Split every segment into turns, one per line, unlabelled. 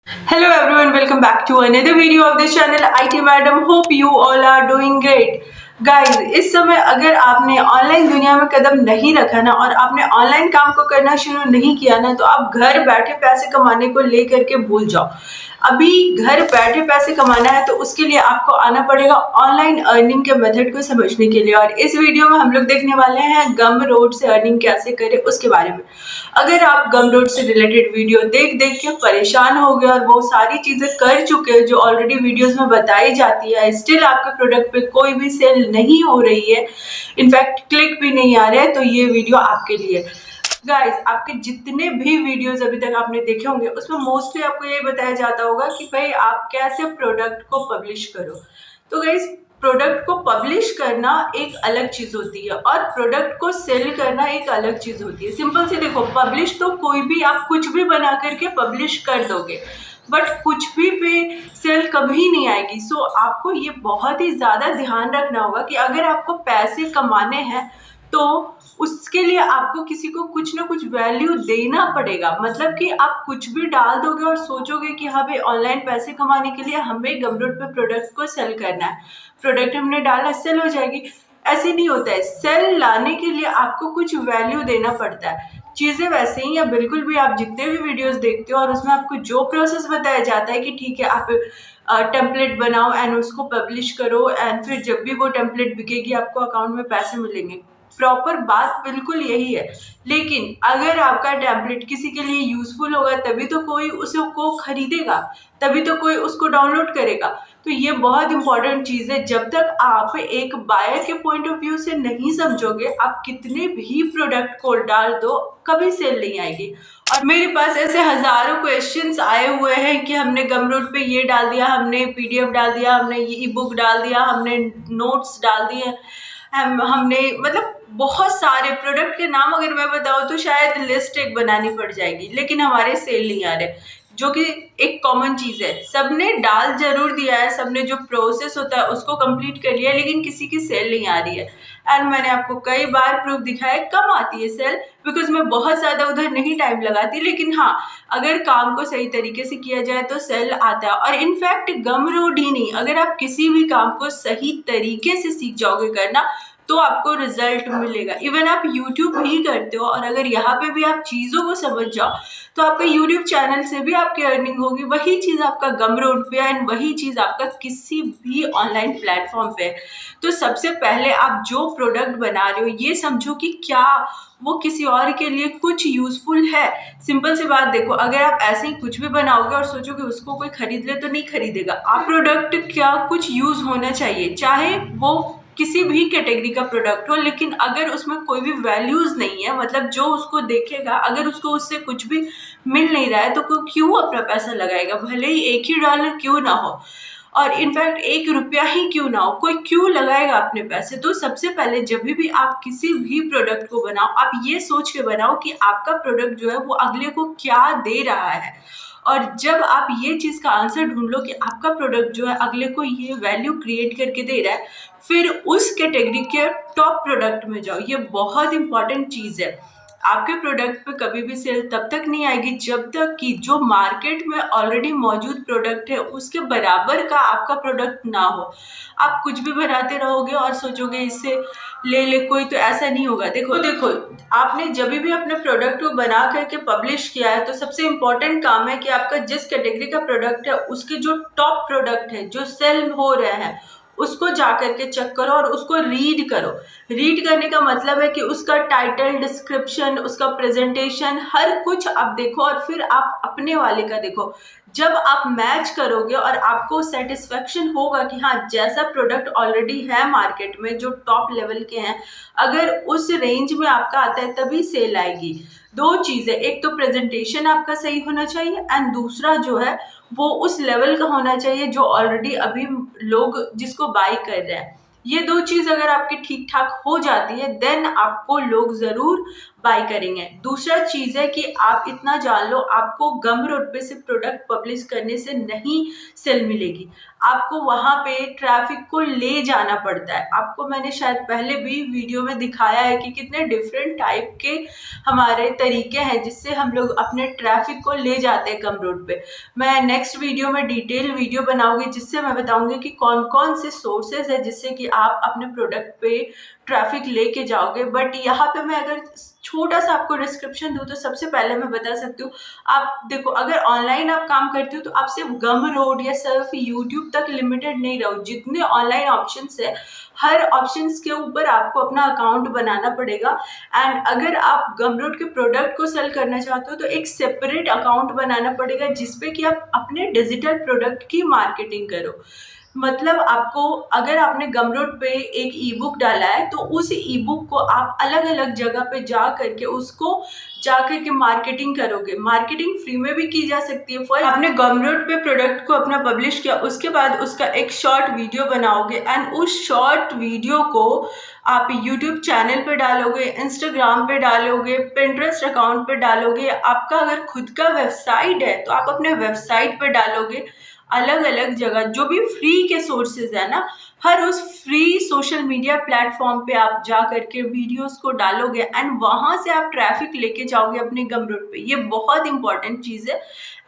Hello everyone, welcome back to another video of this channel IT Madam. Hope you all are doing great. Guys, इस समय अगर आपने online दुनिया में कदम नहीं रखा ना और आपने ऑनलाइन काम को करना शुरू नहीं किया ना, तो आप घर बैठे पैसे कमाने को लेकर के भूल जाओ। अभी घर बैठे पैसे कमाना है तो उसके लिए आपको आना पड़ेगा ऑनलाइन अर्निंग के मेथड को समझने के लिए। और इस वीडियो में हम लोग देखने वाले हैं गमरोड से अर्निंग कैसे करें उसके बारे में। अगर आप गमरोड से रिलेटेड वीडियो देख देख के परेशान हो गए और वो सारी चीजें कर चुके हैं जो ऑलरेडी वीडियोस में बताई जाती है, स्टिल आपके प्रोडक्ट पे कोई भी सेल नहीं हो रही है, इनफैक्ट क्लिक भी नहीं आ रहा है, तो ये वीडियो आपके लिए। गाइस, आपके जितने भी वीडियोस अभी तक आपने देखे होंगे उसमें मोस्टली आपको ये बताया जाता होगा कि भाई आप कैसे प्रोडक्ट को पब्लिश करो। तो गाइस, प्रोडक्ट को पब्लिश करना एक अलग चीज होती है और प्रोडक्ट को सेल करना एक अलग चीज होती है। सिंपल से देखो, पब्लिश तो कोई भी आप कुछ भी बना करके पब्लिश कर दोगे, बट कुछ भी पे सेल कभी नहीं आएगी। सो आपको ये बहुत ही ज़्यादा ध्यान रखना होगा कि अगर आपको पैसे कमाने हैं तो उसके लिए आपको किसी को कुछ ना कुछ वैल्यू देना पड़ेगा। मतलब कि आप कुछ भी डाल दोगे और सोचोगे कि हाँ भाई ऑनलाइन पैसे कमाने के लिए हमें गमरोड पे प्रोडक्ट को सेल करना है, प्रोडक्ट हमने डाला सेल हो जाएगी, ऐसे नहीं होता है। सेल लाने के लिए आपको कुछ वैल्यू देना पड़ता है। चीज़ें वैसे ही या बिल्कुल भी आप जितने भी वीडियोस देखते हो और उसमें आपको जो प्रोसेस बताया जाता है कि ठीक है आप टेम्पलेट बनाओ एंड उसको पब्लिश करो एंड फिर जब भी वो टेम्पलेट बिकेगी आपको अकाउंट में पैसे मिलेंगे, प्रॉपर बात बिल्कुल यही है। लेकिन अगर आपका टेम्पलेट किसी के लिए यूजफुल होगा तभी तो कोई उसको खरीदेगा, तभी तो कोई उसको डाउनलोड करेगा। तो ये बहुत इंपॉर्टेंट चीज़ है। जब तक आप एक बायर के पॉइंट ऑफ व्यू से नहीं समझोगे, आप कितने भी प्रोडक्ट को डाल दो कभी सेल नहीं आएगी। और मेरे पास ऐसे हजारों क्वेश्चंस आए हुए हैं कि हमने गमरोड पे ये डाल दिया, हमने पीडीएफ डाल दिया, हमने ये ई बुक डाल दिया, हमने नोट्स डाल दिए, हमने मतलब बहुत सारे प्रोडक्ट के नाम अगर मैं बताऊँ तो शायद लिस्ट एक बनानी पड़ जाएगी, लेकिन हमारे सेल नहीं आ रहे, जो कि एक कॉमन चीज़ है। सबने डाल जरूर दिया है, सबने जो प्रोसेस होता है उसको कंप्लीट कर लिया, लेकिन किसी की सेल नहीं आ रही है। एंड मैंने आपको कई बार प्रूफ दिखाया है कम आती है सेल, बिकॉज मैं बहुत ज़्यादा उधर नहीं टाइम लगाती। लेकिन हाँ, अगर काम को सही तरीके से किया जाए तो सेल आता है। और इनफैक्ट गमरोड ही नहीं, अगर आप किसी भी काम को सही तरीके से सीख जाओगे करना तो आपको रिजल्ट मिलेगा। इवन आप YouTube भी करते हो और अगर यहाँ पे भी आप चीज़ों को समझ जाओ तो आपका YouTube चैनल से भी आपकी अर्निंग होगी। वही चीज़ आपका गमरोड पे है एंड वही चीज़ आपका किसी भी ऑनलाइन प्लेटफॉर्म पे है। तो सबसे पहले आप जो प्रोडक्ट बना रहे हो ये समझो कि क्या वो किसी और के लिए कुछ यूजफुल है। सिंपल सी बात देखो, अगर आप ऐसे ही कुछ भी बनाओगे और सोचोगे उसको कोई खरीद ले तो नहीं खरीदेगा। आप प्रोडक्ट क्या कुछ यूज होना चाहिए, चाहे वो किसी भी कैटेगरी का प्रोडक्ट हो, लेकिन अगर उसमें कोई भी वैल्यूज नहीं है, मतलब जो उसको देखेगा अगर उसको उससे कुछ भी मिल नहीं रहा है तो कोई क्यों अपना पैसा लगाएगा, भले ही $1 क्यों ना हो और इनफैक्ट ₹1 ही क्यों ना हो, कोई क्यों लगाएगा अपने पैसे। तो सबसे पहले जब भी आप किसी भी प्रोडक्ट को बनाओ, आप ये सोच के बनाओ कि आपका प्रोडक्ट जो है वो अगले को क्या दे रहा है। और जब आप ये चीज़ का आंसर ढूंढ लो कि आपका प्रोडक्ट जो है अगले को ये वैल्यू क्रिएट करके दे रहा है, फिर उस कैटेगरी के टॉप प्रोडक्ट में जाओ। ये बहुत इंपॉर्टेंट चीज़ है। आपके प्रोडक्ट पे कभी भी सेल तब तक नहीं आएगी जब तक कि जो मार्केट में ऑलरेडी मौजूद प्रोडक्ट है उसके बराबर का आपका प्रोडक्ट ना हो। आप कुछ भी बनाते रहोगे और सोचोगे इससे ले ले कोई, तो ऐसा नहीं होगा। देखो आपने जब भी अपने प्रोडक्ट को बना करके पब्लिश किया है तो सबसे इम्पोर्टेंट काम है कि आपका जिस कैटेगरी का प्रोडक्ट है उसके जो टॉप प्रोडक्ट है जो सेल हो रहे हैं उसको जा करके चेक करो और उसको रीड करो। रीड करने का मतलब है कि उसका टाइटल, डिस्क्रिप्शन, उसका प्रेजेंटेशन, हर कुछ आप देखो और फिर आप अपने वाले का देखो। जब आप मैच करोगे और आपको सेटिस्फेक्शन होगा कि हाँ जैसा प्रोडक्ट ऑलरेडी है मार्केट में जो टॉप लेवल के हैं, अगर उस रेंज में आपका आता है तभी सेल आएगी। दो चीज़ें, एक तो प्रेजेंटेशन आपका सही होना चाहिए एंड दूसरा जो है वो उस लेवल का होना चाहिए जो ऑलरेडी अभी लोग जिसको बाई कर रहे हैं। ये दो चीज़ अगर आपकी ठीक ठाक हो जाती है देन आपको लोग ज़रूर बाय करेंगे। दूसरा चीज है कि आप इतना जान लो, आपको गमरोड पे से प्रोडक्ट पब्लिश करने से नहीं सेल मिलेगी, आपको वहां पे ट्रैफिक को ले जाना पड़ता है। आपको मैंने शायद पहले भी वीडियो में दिखाया है कि कितने डिफरेंट टाइप के हमारे तरीके हैं जिससे हम लोग अपने ट्रैफिक को ले जाते हैं गमरोड पे। मैं नेक्स्ट वीडियो में डिटेल वीडियो बनाऊंगी जिससे मैं बताऊंगी कि कौन कौन से सोर्सेज है जिससे कि आप अपने प्रोडक्ट पे ट्रैफिक लेके जाओगे। बट यहाँ पे मैं अगर छोटा सा आपको डिस्क्रिप्शन दूँ तो सबसे पहले मैं बता सकती हूँ, आप देखो अगर ऑनलाइन आप काम करते हो तो आप सिर्फ गमरोड या सिर्फ यूट्यूब तक लिमिटेड नहीं रहो। जितने ऑनलाइन ऑप्शंस है, हर ऑप्शंस के ऊपर आपको अपना अकाउंट बनाना पड़ेगा। एंड अगर आप गमरोड के प्रोडक्ट को सेल करना चाहते हो तो एक सेपरेट अकाउंट बनाना पड़ेगा जिसपे कि आप अपने डिजिटल प्रोडक्ट की मार्केटिंग करो। मतलब आपको, अगर आपने गमरोड पे एक ई बुक डाला है तो उस ई बुक को आप अलग अलग जगह पे जा करके उसको जा करके मार्केटिंग करोगे। मार्केटिंग फ्री में भी की जा सकती है। फर्स्ट आपने गमरोड पे प्रोडक्ट को अपना पब्लिश किया, उसके बाद उसका एक शॉर्ट वीडियो बनाओगे एंड उस शॉर्ट वीडियो को आप यूट्यूब चैनल पे डालोगे, इंस्टाग्राम पे डालोगे, पिंटरेस्ट अकाउंट पे डालोगे। आपका अगर खुद का वेबसाइट है तो आप अपने वेबसाइट पे डालोगे। अलग अलग जगह जो भी फ्री के सोर्सेज है ना, हर उस फ्री सोशल मीडिया प्लेटफॉर्म पे आप जा करके वीडियोस को डालोगे एंड वहां से आप ट्रैफिक लेके जाओगे अपने गमरोड पे। ये बहुत इंपॉर्टेंट चीज है।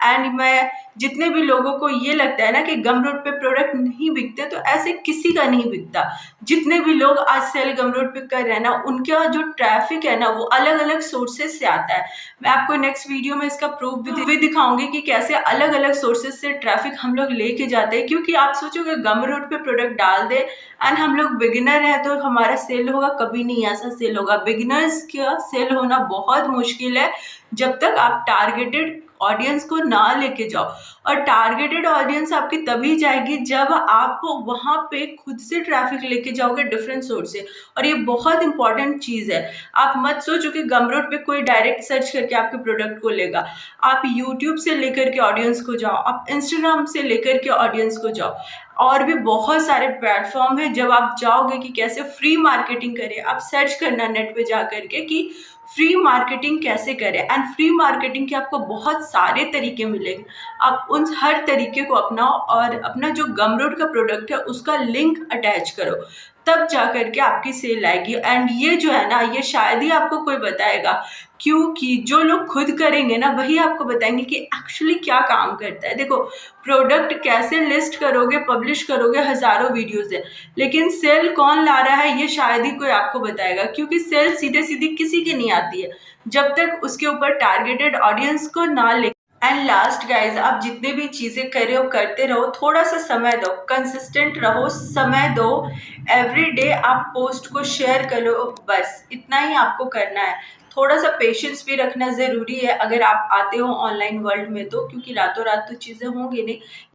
एंड मैं जितने भी लोगों को ये लगता है ना कि गमरोड पे प्रोडक्ट नहीं बिकते, तो ऐसे किसी का नहीं बिकता। जितने भी लोग आज सेल गमरोड पे कर रहे हैं ना, उनका जो ट्रैफिक है ना वो अलग अलग सोर्सेज से आता है। मैं आपको नेक्स्ट वीडियो में इसका प्रूफ भी दिखाऊंगी कि कैसे अलग अलग सोर्सेज से ट्रैफिक हम लोग लेके जाते हैं। क्योंकि आप सोचोगे गमरोड पे प्रोडक्ट डाल दे एंड हम लोग बिगिनर है तो हमारा सेल होगा, कभी नहीं ऐसा सेल होगा। बिगिनर्स का सेल होना बहुत मुश्किल है जब तक आप टारगेटेड ऑडियंस को ना लेके जाओ। और टारगेटेड ऑडियंस आपकी तभी जाएगी जब आप वहां पे खुद से ट्रैफिक लेके जाओगे डिफरेंट सोर्स से। और ये बहुत इंपॉर्टेंट चीज है। आप मत सोचो कि गमरोड पे कोई डायरेक्ट सर्च करके आपके प्रोडक्ट को लेगा। आप यूट्यूब से लेकर के ऑडियंस को जाओ, आप इंस्टाग्राम से लेकर के ऑडियंस को जाओ। और भी बहुत सारे प्लेटफॉर्म है। जब आप जाओगे कि कैसे फ्री मार्केटिंग करें, आप सर्च करना नेट पे जा करके कि फ्री मार्केटिंग कैसे करें। एंड फ्री मार्केटिंग के आपको बहुत सारे तरीके मिलेंगे। आप उन हर तरीके को अपनाओ और अपना जो गमरोड का प्रोडक्ट है उसका लिंक अटैच करो, तब जा करके आपकी सेल आएगी। एंड ये जो है ना, ये शायद ही आपको कोई बताएगा, क्योंकि जो लोग खुद करेंगे ना वही आपको बताएंगे कि एक्चुअली क्या काम करता है। देखो, प्रोडक्ट कैसे लिस्ट करोगे, पब्लिश करोगे, हजारों वीडियोस है, लेकिन सेल कौन ला रहा है ये शायद ही कोई आपको बताएगा। क्योंकि सेल सीधे सीधी किसी की नहीं आती है जब तक उसके ऊपर टारगेटेड ऑडियंस को ना ले। एंड लास्ट गाइज, आप जितने भी चीज़ें कर रहे हो करते रहो, थोड़ा सा समय दो, कंसिस्टेंट रहो, समय दो। एवरी डे आप पोस्ट को शेयर करो, बस इतना ही आपको करना है। थोड़ा सा पेशेंस भी रखना ज़रूरी है अगर आप आते हो ऑनलाइन वर्ल्ड में तो, क्योंकि रातों रात तो चीज़ें होंगी नहीं।